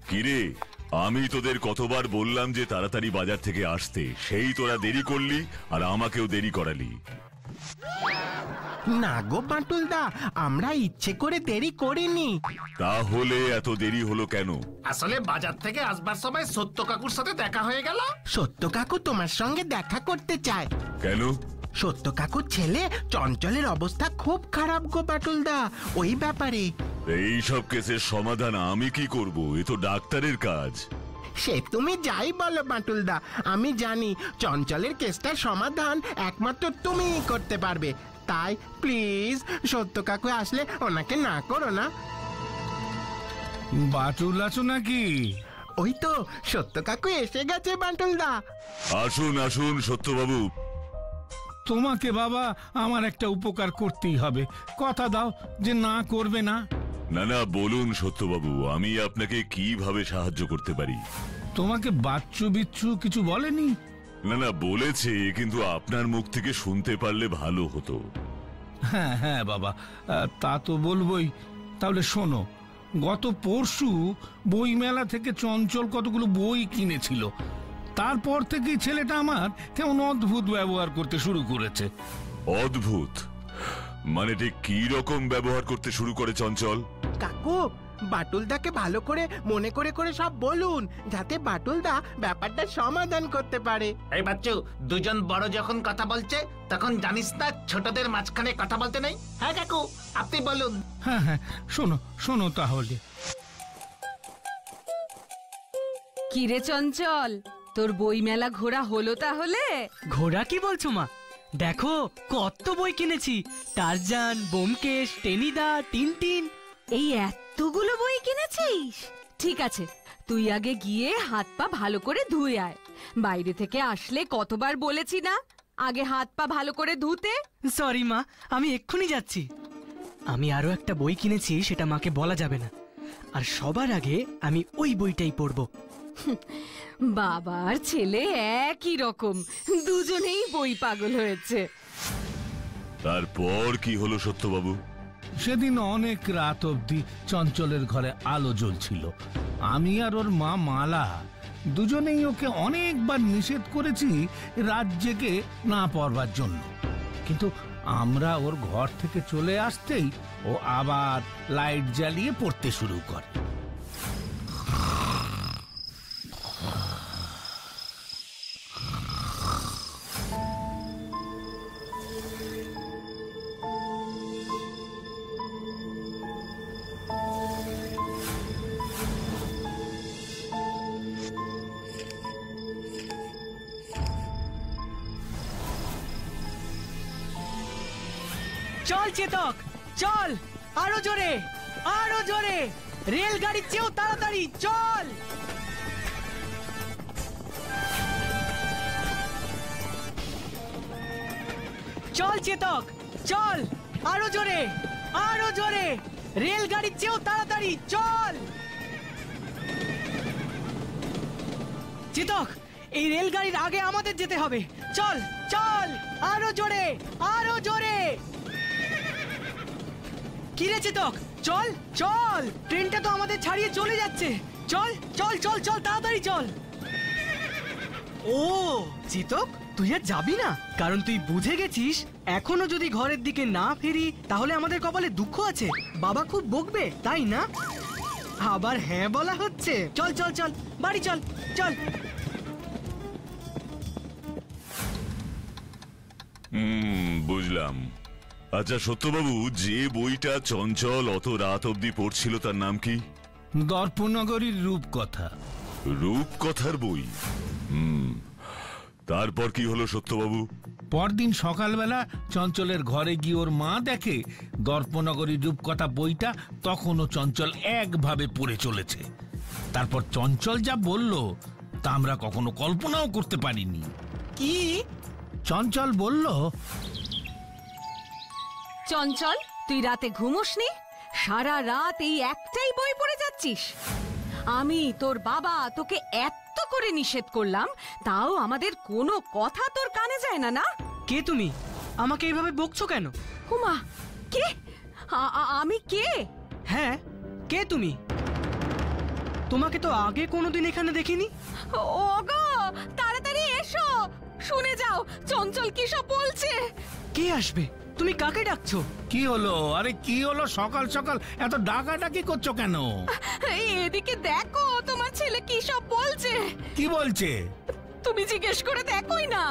কিরে, আমি তোদের কতবার বললাম যে তাড়াতাড়ি বাজার থেকে আসতে, সেই তোরা দেরি করলি আর আমাকেও দেরি করালি। না গো বাটুলদা, আমরা ইচ্ছে করে দেরি করিনি। তাহলে এত দেরি হলো কেন? আসলে বাজার থেকে আসবার সময় সত্য কাকুর সাথে দেখা হয়ে গেল। সত্য কাকু তোমার সঙ্গে দেখা করতে চায়। কেন? সত্য কাকুর ছেলে চঞ্চলের অবস্থা খুব খারাপ গো বাটুলদা, ওই ব্যাপারে। এইসব কেসের সমাধান আমি কি করব? এ তো ডাক্তারের কাজ। সে তুমি যাই বলো বাটুলদা, আমি জানি চঞ্চলের কেসটার সমাধান একমাত্র তুমিই করতে পারবে। তাই প্লিজ সত্য কাকু আসলে ওনাকে না করো না। বাটুল আছো নাকি? ওই তো সত্য কাকু এসে গেছে বাটুলদা। আসুন আসুন সত্যবাবু। তোমাকে বাবা আমার একটা উপকার করতেই হবে, কথা দাও যে না করবে না। না না, বলুন সত্যবাবু, আমি আপনাকে কিভাবে সাহায্য করতে পারি? তোমাকে বাচ্চু বিচ্ছু কিছু বলেনি? না না, বলেছে, কিন্তু আপনার মুখ থেকে শুনতে পারলে ভালো হতো। হ্যাঁ হ্যাঁ বাবা, তা তো বলবোই। তাহলে শোনো, গত পরশু বই মেলা থেকে চঞ্চল কতগুলো বই কিনেছিল। তারপর থেকেই ছেলেটা আমার কেমন অদ্ভুত ব্যবহার করতে শুরু করেছে। অদ্ভুত মানে ঠিক কি রকম ব্যবহার করতে শুরু করে চঞ্চল? কাকু, বাটুলদাকে ভালো করে মনে করে করে সব বলুন, যাতে বাটুলদা ব্যাপারটা সমাধান করতে পারে। এই বাচ্চু, দুজন বড় যখন কথা বলছে তখন জানিস না ছোটদের মাঝখানে কথা বলতে নেই। হ্যাঁ কাকু, আপনি বলুন। হ্যাঁ হ্যাঁ, শোনো শোনো তাহলে। কিরে চঞ্চল, তোর বই মেলা ঘোরা হলো তাহলে? ঘোড়া কি বলছো মা? দেখো কত বই কিনেছি, টারজান, ব্যোমকেশ, টেনিদা, টিনটিন। এই এতগুলো বই কিনেছিস? ঠিক আছে, তুই আগে গিয়ে হাত পা ভালো করে ধুয়ে আয়। বাইরে থেকে আসলে কতবার বলেছি না আগে হাত পা ভালো করে ধুতে? সরি মা, আমি এক্ষুনি যাচ্ছি। আমি আরো একটা বই কিনেছি, সেটা মাকে বলা যাবে না। আর সবার আগে আমি ওই বইটাই পড়বো। বাবার ছেলে একই রকম, দুজনেই বই পাগল হয়েছে। তারপর কি হলো সত্যবাবু? সেদিন অনেক রাত অবধি চঞ্চলের ঘরে আলো জ্বলছিল। আমি আর ওর মা মালা দুজনেই ওকে অনেকবার নিষেধ করেছি রাত জেগে না পড়বার জন্য, কিন্তু আমরা ওর ঘর থেকে চলে আসতেই ও আবার লাইট জ্বালিয়ে পড়তে শুরু করে। চল চেতক, চল আরো জোরে, আরো জোরে, রেলগাড়ির চেয়েও তাড়াতাড়ি চল। চল চেতক, চল আরো জোরে, আরো জোরে, রেলগাড়ির চেয়েও তাড়াতাড়ি চল। চেতক, এই রেলগাড়ির আগে আমাদের যেতে হবে। চল চল, আরো জোরে, আরো জোরে। কি রে চেতক, চল চল, ট্রেনটা তো আমাদের ছাড়িয়ে চলে যাচ্ছে। চল চল চল চল, তাড়াতাড়ি চল। ও চেতক, তুই আর যাবি না? কারণ তুই বুঝে গেছিস এখনো যদি ঘরের দিকে না ফিরি তাহলে আমাদের কপালে দুঃখ আছে, বাবা খুব বকবে, তাই না? আবার হ্যাঁ বলা হচ্ছে। চল চল চল, বাড়ি চল, চল। বুঝলাম। আচ্ছা সত্যবাবু, যে বইটা চঞ্চল অত রাত অবধি পড়ছিল তার নাম কি? দর্পনগরীর রূপকথা। রূপকথার বই? তারপর কি হলো সত্যবাবু? পরদিন সকালবেলা চঞ্চলের ঘরে গিয়ে ওর মা দেখে দর্পনগরীর রূপকথা বইটা তখনও চঞ্চল একভাবে পড়ে চলেছে। তারপর চঞ্চল যা বলল তা আমরা কখনো কল্পনাও করতে পারিনি। কি? চঞ্চল বলল, চঞ্চল, তুই রাতে ঘুমোসনি? সারা রাত এই একটাই বই পড়ে যাচ্ছিস? আমি তোর বাবা তোকে এত করে নিষেধ করলাম, তাও আমাদের কোনো কথা তোর কানে যায় না? না, কে তুমি? আমাকে এইভাবে বকছো কেন? হুমা, কে? আমি কে? হ্যাঁ, কে তুমি? তোমাকে তো আগে কোনোদিন এখানে দেখিনি। ওগো তাড়াতাড়ি এসো, শুনে যাও চঞ্চল কি সব বলছে। কে আসবে? তুমি কাকে ডাকছো? কি হলো? আরে কি হলো? সকাল সকাল এত ডাকাডাকি করছো কেন? এই এদিকে দেখো তোমার ছেলে কি সব বলছে। কি বলছে? তুমি জিজ্ঞেস করে দেখোই না।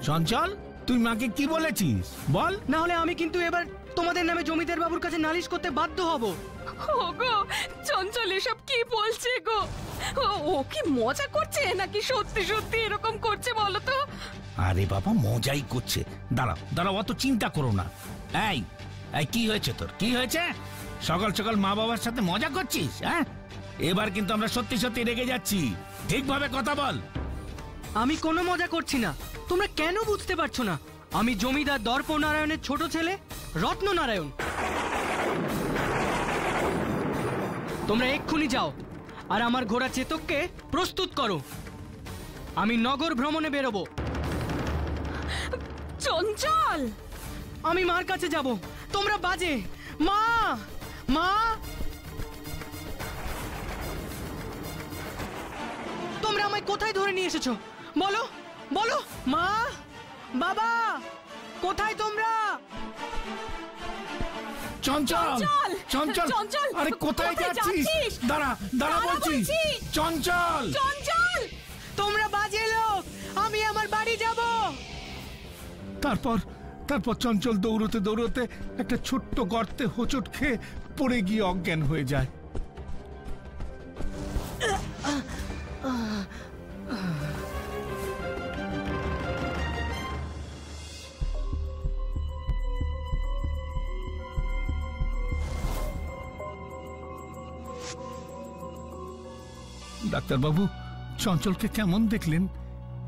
চঞ্চল, তুই মাকে কি বলেছিস বল। না হলে আমি কিন্তু এবার তোমাদের নামে জমিদার বাবুর কাছে নালিশ করতে বাধ্য হব। ওগো চঞ্চল এসব কি বলছে গো? ও কি মজা করছে নাকি সত্যি সত্যি এরকম করছে বলো তো? আরে বাবা, মজাই করছে। দাঁড়াও দাঁড়াও, অত চিন্তা করো না। এই এই কি হয়েছে তোর? কি হয়েছে? সকাল সকাল মা বাবার সাথে মজা করছিস? হ্যাঁ, এবার কিন্তু আমরা সত্যি সত্যি রেগে যাচ্ছি। ঠিকভাবে কথা বল। আমি কোনো মজা করছি না। তোমরা কেন বুঝতে পারছো না? আমি জমিদার দর্পনারায়ণের ছোট ছেলে রত্ননারায়ণ। তোমরা এক্ষুনি যাও আর আমার ঘোড়া চেতককে প্রস্তুত করো। আমি নগর ভ্রমণে বেরোবো। চঞ্চল, আমি মার কাছে যাব। তোমরা বাজে। মা, মা, তোমরা আমায় কোথায় ধরে নিয়ে এসেছো? বলো বলো। মা, বাবা, কোথায় তোমরা? চঞ্চল, চঞ্চল, চঞ্চল, আরে কোথায় যাচ্ছিস? দাঁড়া দাঁড়া বলছি। চঞ্চল, চঞ্চল, তোমরা বাজে লোক। আমি আমার বাড়ি যাব। তারপর তারপর চঞ্চল দৌড়তে দৌড়তে একটা ছোট্ট গর্তে হোঁচট খেয়ে পড়ে গিয়ে অজ্ঞান হয়ে যায়। ডাক্তারবাবু, চঞ্চলকে কেমন দেখলেন?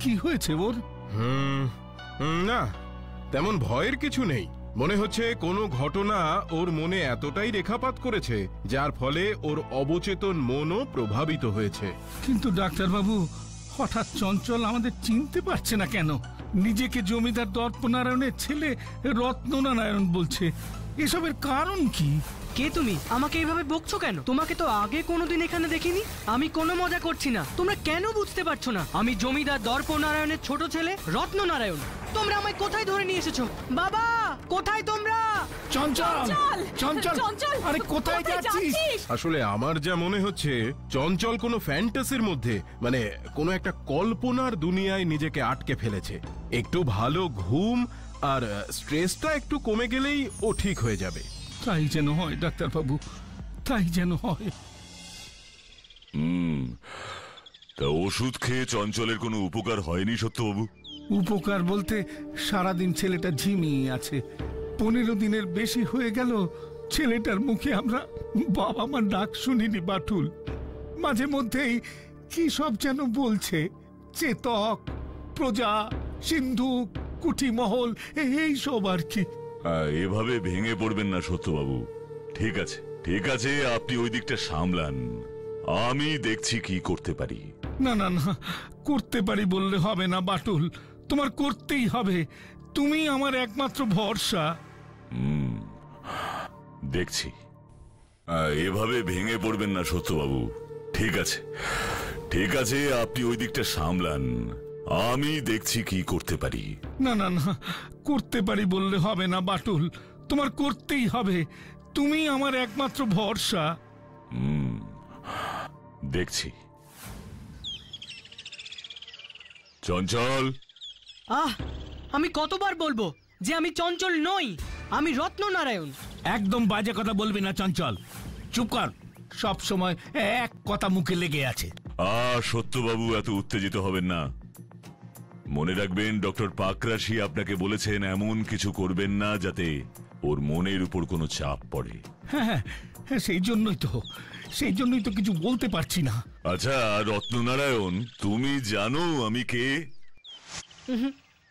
কি হয়েছে ওর? না, তেমন ভয়ের কিছু নেই। মনে হচ্ছে কোনো ঘটনা ওর মনে এতটাই রেখাপাত করেছে যার ফলে ওর অবচেতন মনও প্রভাবিত হয়েছে। কিন্তু ডাক্তারবাবু, হঠাৎ চঞ্চল আমাদের চিনতে পারছে না কেন? নিজেকে জমিদার দর্পনারায়ণের ছেলে রত্ননারায়ণ বলছে। এসবের কারণ কি? কে তুমি? আমাকে এইভাবে বকছো কেন? তোমাকে তো আগে কোনোদিন এখানে দেখিনি। আমি কোনো মজা করছি না। তোমরা কেন বুঝতে পারছো না? আমি জমিদার দর্পনারায়ণের ছোট ছেলে রত্ননারায়ণ। তোমরা আমায় কোথায় ধরে নিয়ে এসেছো? বাবা, কোথায় তোমরা? চঞ্চল, চঞ্চল, আরে কোথায় যাচ্ছিস? আসলে আমার যা মনে হচ্ছে চঞ্চল কোনো ফ্যান্টাসির মধ্যে, মানে কোনো একটা কল্পনার দুনিয়ায় নিজেকে আটকে ফেলেছে। একটু ভালো ঘুম আর স্ট্রেসটা একটু কমে গেলেই ও ঠিক হয়ে যাবে। তাই যেন হয় ডাক্তারবাবু, তাই যেন হয়। তা ওষুধ খেয়ে চঞ্চলের কোনো উপকার হয়নি সত্যবাবু? উপকার বলতে সারাদিন ছেলেটা ঝিমিয়ে আছে। 15 দিনের বেশি হয়ে গেল ছেলেটার মুখে আমরা বাবা মা ডাক শুনিনি বাটুল। মাঝে মধ্যেই কি সব যেন বলছে। চেতক, প্রজা, সিন্ধু, কুটিমহল, এই সব আর কি। এভাবে ভেঙে পড়বেন না সত্যবাবু। ঠিক আছে ঠিক আছে, আপনি ওই দিকটা সামলান, আমি দেখছি কি করতে পারি। না না না, করতে পারি বললে হবে না বাটুল, তোমার করতেই হবে। তুমি আমার একমাত্র ভরসা। দেখছি। এভাবে ভেঙে পড়বেন না সত্যবাবু। ঠিক আছে ঠিক আছে, আপনি ওই দিকটা সামলান, আমি দেখছি কি করতে পারি। না না না, করতে পারি বললে হবে না বাটুল, তোমার করতেই হবে। তুমি আমার একমাত্র ভরসা। দেখছি। চঞ্চল, আমি কতবার বলবো যে আমি চঞ্চল নই, আমি রত্ননারায়ণ। একদম বাজে কথা বলবি না চঞ্চল, চুপ কর। সব সময় এক কথা মুখে লেগে আছে। সত্যবাবু, এত উত্তেজিত হবেন না। মনে রাখবেন, ডক্টর পাকরাশি আপনাকে বলেছেন এমন কিছু করবেন না যাতে ওর মনের উপর কোনো চাপ পড়ে। হ্যাঁ, সেই জন্যই তো কিছু বলতে পারছি না। আচ্ছা রত্ননারায়ণ, তুমি জানো আমি কে?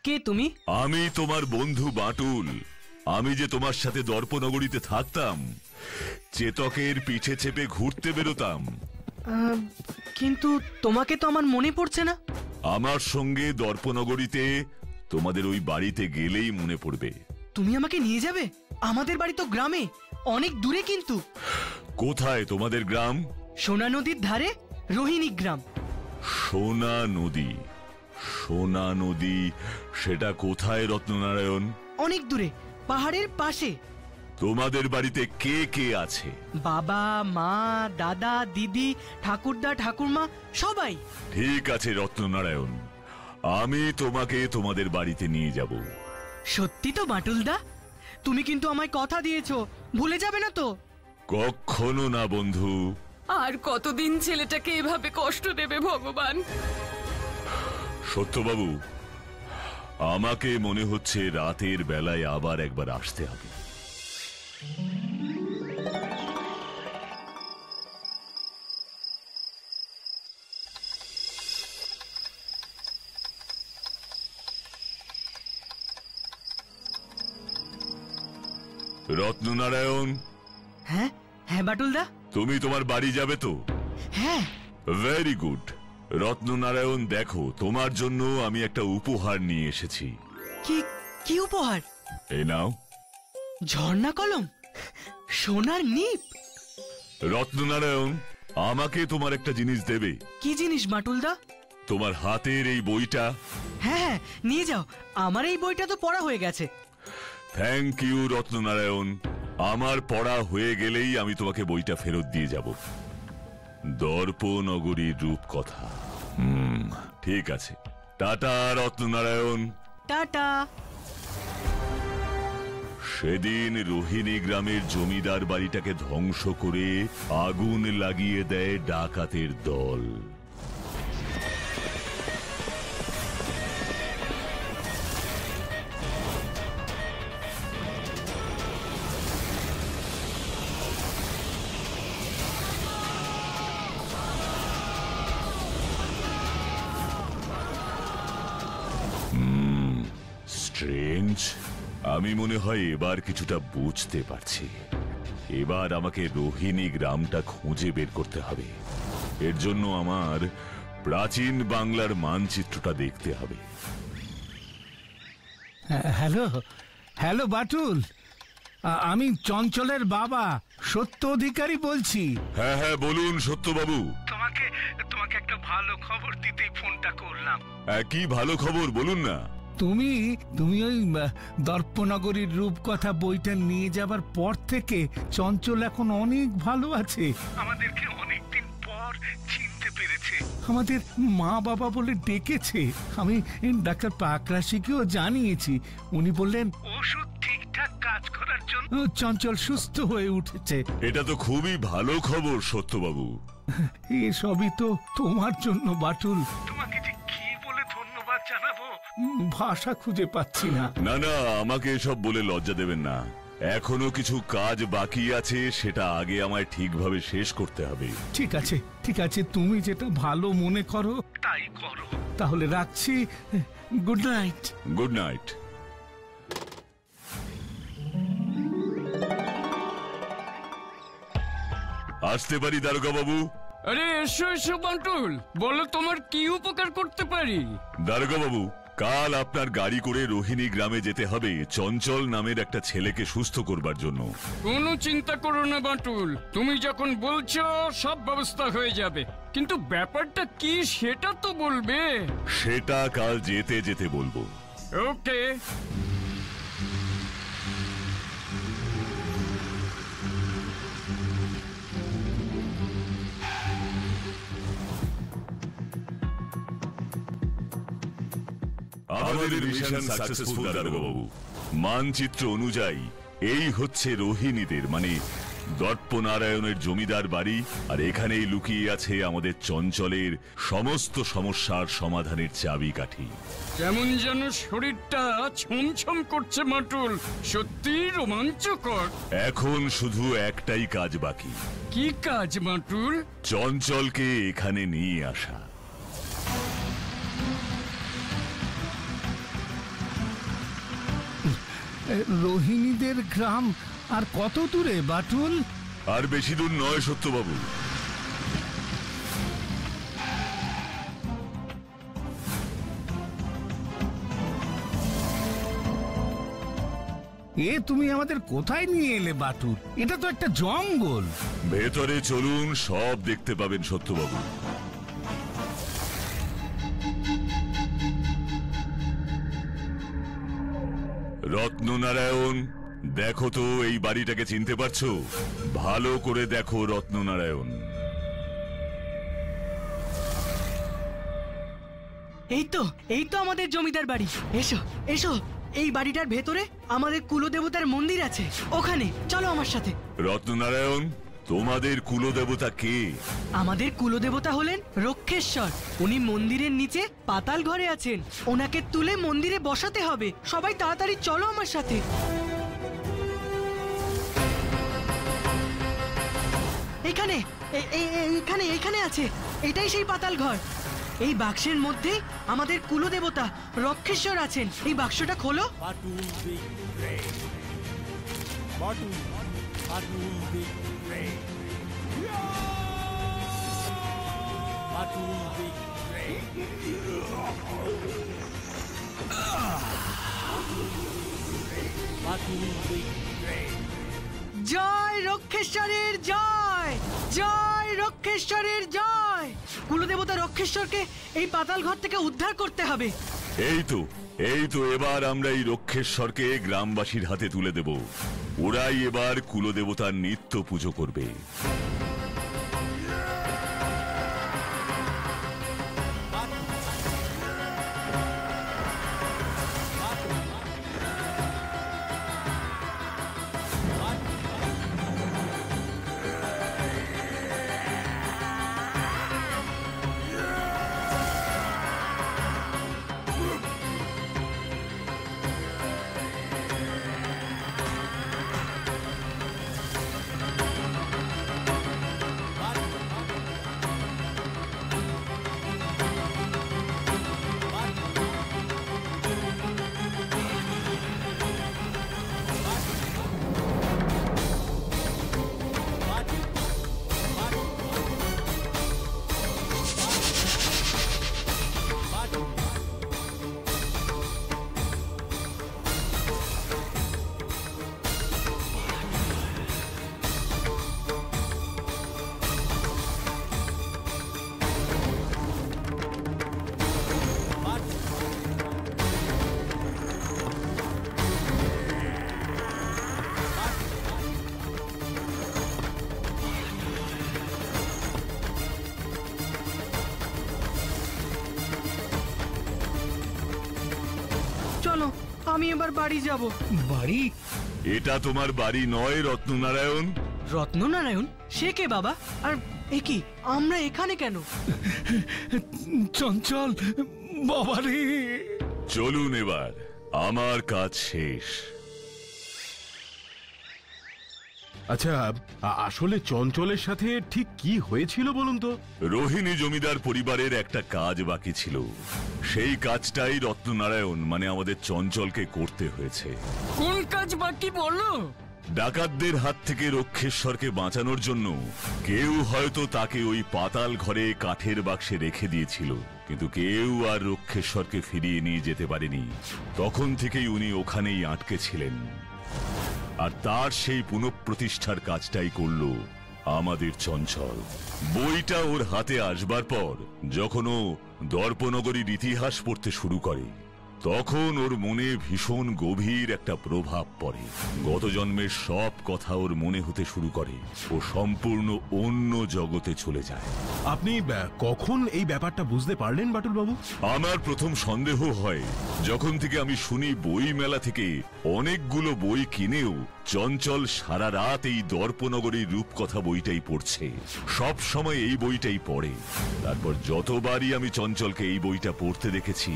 কে তুমি? আমি তোমার বন্ধু বাটুল। আমি যে তোমার সাথে দর্পনগরীতে থাকতাম, চেতকের পিঠে চেপে ঘুরতে বেরোতাম। কিন্তু তোমাকে তো আমার মনে পড়ছে না। আমার সঙ্গে দর্পনগরীতে তোমাদের ওই বাড়িতে গেলেই মনে পড়বে। তুমি আমাকে নিয়ে যাবে? আমাদের বাড়ি তো গ্রামে, অনেক দূরে। কিন্তু কোথায় তোমাদের গ্রাম? সোনা নদীর ধারে রোহিণী গ্রাম। সোনা নদী, সোনা নদী, সেটা কোথায় রত্ননারায়ণ? অনেক দূরে, পাহাড়ের পাশে। তোমাদের বাড়িতে কে কে আছে? বাবা, মা, দাদা, দিদি, ঠাকুরদা, ঠাকুরমা, সবাই। ঠিক আছে রত্ননারায়ণ, আমি তোমাকে তোমাদের বাড়িতে নিয়ে যাব। সত্যি তো বাটুলদা? তুমি কিন্তু আমায় কথা দিয়েছো, ভুলে যাবে না তো? কখনো না বন্ধু। আর কতদিন ছেলেটাকে এভাবে কষ্ট দেবে ভগবান? সত্যবাবু, আমাকে মনে হচ্ছে রাতের বেলায় আবার একবার আসতে হবে। রত্ননারায়ণ, হ্যাঁ হ্যাঁ বাটুলদা। তুমি তোমার বাড়ি যাবে তো? হ্যাঁ। Very good. রত্ননারায়ণ, দেখো, তোমার জন্য আমি একটা উপহার নিয়ে এসেছি। কি কি উপহার? এই নাও। ঝর্ণা কলম, সোনার নিপ। রত্ননারায়ণ, আমাকে তোমার একটা জিনিস দেবে। কি জিনিস বাটুলদা? তোমার হাতের এই বইটা। হ্যাঁ হ্যাঁ, নিয়ে যাও, আমার এই বইটা তো পড়া হয়ে গেছে। থ্যাংক ইউ রত্ননারায়ণ, আমার পড়া হয়ে গেলেই আমি তোমাকে বইটা ফেরত দিয়ে যাব। দর্পনগরীর রূপকথা। ঠিক আছে, টাটা রত্ননারায়ণ। টাটা। সেদিন রোহিণী গ্রামের জমিদার বাড়িটাকে ধ্বংস করে আগুন লাগিয়ে দেয় ডাকাতের দল। স্ট্রেঞ্জ, আমি মনে হয় এবার কিছুটা বুঝতে পারছি। এবার আমাকে রোহিণী গ্রামটা খুঁজে বের করতে হবে। এর জন্য আমার প্রাচীন বাংলার মানচিত্রটা দেখতে হবে। হ্যালো হ্যালো বাটুল, আমি চঞ্চলের বাবা সত্য অধিকারী বলছি। হ্যাঁ হ্যাঁ, বলুন সত্যবাবু। তোমাকে তোমাকে একটা ভালো খবর দিতেই ফোনটা করলাম। কি ভালো খবর, বলুন না। তুমি তুমি ওই দর্পনগরীর রূপকথা বইটা নিয়ে যাবার পর থেকে চঞ্চল এখন অনেক ভালো আছে। আমাদেরকে অনেকদিন পর চিনতে পেরেছে, আমাদের মা বাবা বলে ডেকেছে। আমি ডাক্তার পাকরাশিকেও জানিয়েছি, উনি বললেন ওষুধ ঠিকঠাক কাজ করার জন্য চঞ্চল সুস্থ হয়ে উঠেছে। এটা তো খুবই ভালো খবর সত্যবাবু। এসবই তো তোমার জন্য বাটুল। তোমাকে যে কি বলে ধন্যবাদ জানাবো ভাষা খুঁজে পাচ্ছি না। না না, আমাকে এসব বলে লজ্জা দেবেন না। এখনো কিছু কাজ বাকি আছে, সেটা আগে আমায় ঠিকভাবে শেষ করতে হবে। ঠিক আছে ঠিক আছে, তুমি যেটা ভালো মনে করো তাই করো। তাহলে রাখছি, গুড নাইট। Good night. আসতে পারি দারোগা বাবু? আরে এসো এসো বান্টুল, বলো তোমার কি উপকার করতে পারি? দারোগা বাবু, কাল আপনার গাড়ি করে রোহিণী গ্রামে যেতে হবে চঞ্চল নামের একটা ছেলেকে সুস্থ করবার জন্য। কোনো চিন্তা করো না বান্টুল, তুমি যখন বলছো সব ব্যবস্থা হয়ে যাবে। কিন্তু ব্যাপারটা কি সেটা তো বলবে। সেটা কাল যেতে যেতে বলবো। ওকে। আমাদের মিশন সাকসেসফুল দারোগা বাবু। মানচিত্র অনুযায়ী এই হচ্ছে রোহিণীদের মানে দর্পনারায়ণের জমিদার বাড়ি, আর এখানেই লুকিয়ে আছে আমাদের চঞ্চলের সমস্ত সমস্যার সমাধানের চাবিকাঠি। কেমন যেন শরীরটা ছমছম করছে বান্টুল, সত্যি রোমাঞ্চকর। এখন শুধু একটাই কাজ বাকি। কি কাজ বান্টুল? চঞ্চলকে এখানে নিয়ে আসা। রোহিণীদের গ্রাম আর কত দূরে বাটুল? আর বেশি দূর নয় সত্যবাবু। এ তুমি আমাদের কোথায় নিয়ে এলে বাটুল? এটা তো একটা জঙ্গল। ভেতরে চলুন, সব দেখতে পাবেন সত্যবাবু। রত্ননারায়ণ, দেখো তো এই বাড়িটাকে চিনতে পারছো? ভালো করে দেখো রত্ননারায়ণ। এই তো আমাদের জমিদার বাড়ি। এসো এসো, এই বাড়িটার ভেতরে আমাদের কুলদেবতার মন্দির আছে, ওখানে চলো আমার সাথে। রত্ননারায়ণ, তোমাদের কুলদেবতা কে? আমাদের কুলদেবতা হলেন রক্ষেশ্বর। উনি মন্দিরের নিচে পাতাল ঘরে আছেন। ওনাকে তুলে মন্দিরে বসাতে হবে। সবাই তাড়াতাড়ি চলো আমার সাথে। এখানে এইখানে এইখানে আছে, এটাই সেই পাতাল ঘর। এই বাক্সের মধ্যে আমাদের কুলদেবতা রক্ষেশ্বর আছেন। এই বাক্সটা খোলো। জয় রক্ষেশ্বরের জয়, জয় রক্ষেশ্বরের জয়। কুলদেবতা রক্ষেশ্বরকে এই পাতাল ঘর থেকে উদ্ধার করতে হবে। এই তো এবার আমরা এই রক্ষেশ্বরকে গ্রামবাসীর হাতে তুলে দেব। ওরাই এবার কুলদেবতার নিত্য পুজো করবে। চলো, আমি এবার বাড়ি যাব। বাড়ি? এটা তোমার বাড়ি নয় রত্ননারায়ণ। রত্ননারায়ণ? সে কে বাবা? আর এ কি, আমরা এখানে কেন? চঞ্চল বাবারে। চলুন, এবার আমার কাজ শেষ। আচ্ছা, আসলে চঞ্চলের সাথে ঠিক কি হয়েছিল বলুন তো? রোহিণী জমিদার পরিবারের একটা কাজ বাকি ছিল, সেই কাজটাই রত্ননারায়ণ মানে আমাদের চঞ্চলকে করতে হয়েছে। কোন কাজ বাকি বলো? ডাকাতদের হাত থেকে রক্ষেশ্বরকে বাঁচানোর জন্য কেউ হয়তো তাকে ওই পাতাল ঘরে কাঠের বাক্সে রেখে দিয়েছিল, কিন্তু কেউ আর রক্ষেশ্বরকে ফিরিয়ে নিয়ে যেতে পারেনি। তখন থেকেই উনি ওখানেই আটকে ছিলেন, আর তার সেই পুনঃপ্রতিষ্ঠার কাজটাই করলো আমাদের চঞ্চল। বইটা ওর হাতে আসবার পর যখন ও দর্পনগরীর ইতিহাস পড়তে শুরু করে, তখন ওর মনে ভীষণ গভীর একটা প্রভাব পড়ে। গত জন্মের সব কথা ওর মনে হতে শুরু করে। ও সম্পূর্ণ অন্য জগতে চলে যায়। আপনি কখন এই ব্যাপারটা বুঝতে পারলেন বাটুল বাবু? আমার প্রথম সন্দেহ হয় যখন থেকে আমি শুনি বই মেলা থেকে অনেকগুলো বই কিনেও চঞ্চল সারা রাত এই দর্পনগরীর রূপকথা বইটাই পড়ছে, সব সময় এই বইটাই পড়ে। তারপর যতবারই আমি চঞ্চলকে এই বইটা পড়তে দেখেছি,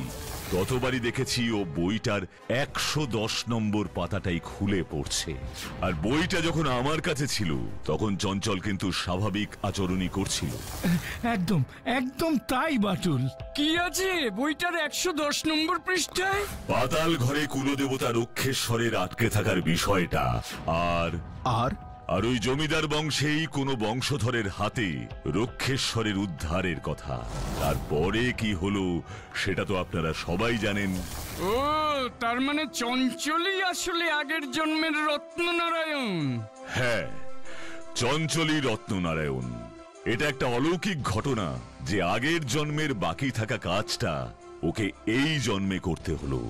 ততবারই দেখেছি ও বইটার 110 নম্বর পাতাটাই খুলে পড়ছে। আর বইটা যখন আমার কাছে ছিল তখন চঞ্চল কিন্তু স্বাভাবিক আচরণই করছিল। একদম একদম তাই বাটুল। কি আছে বইটার 110 নম্বর পৃষ্ঠায়? পাতাল ঘরে কুলদেবতা রক্ষেশ্বরের আটকে থাকার বিষয়টা, আর আর আর ওই জমিদার বংশেই কোনো বংশধরের হাতে রক্ষেশ্বরের উদ্ধারের কথা। তারপরে কি হলো সেটা তো আপনারা সবাই জানেন। ও, তার মানে চঞ্চলই আসলে আগের জন্মের রত্ননারায়ণ। হ্যাঁ, চঞ্চলই রত্ননারায়ণ। এটা একটা অলৌকিক ঘটনা যে আগের জন্মের বাকি থাকা কাজটা ওকে এই জন্মে করতে হলো।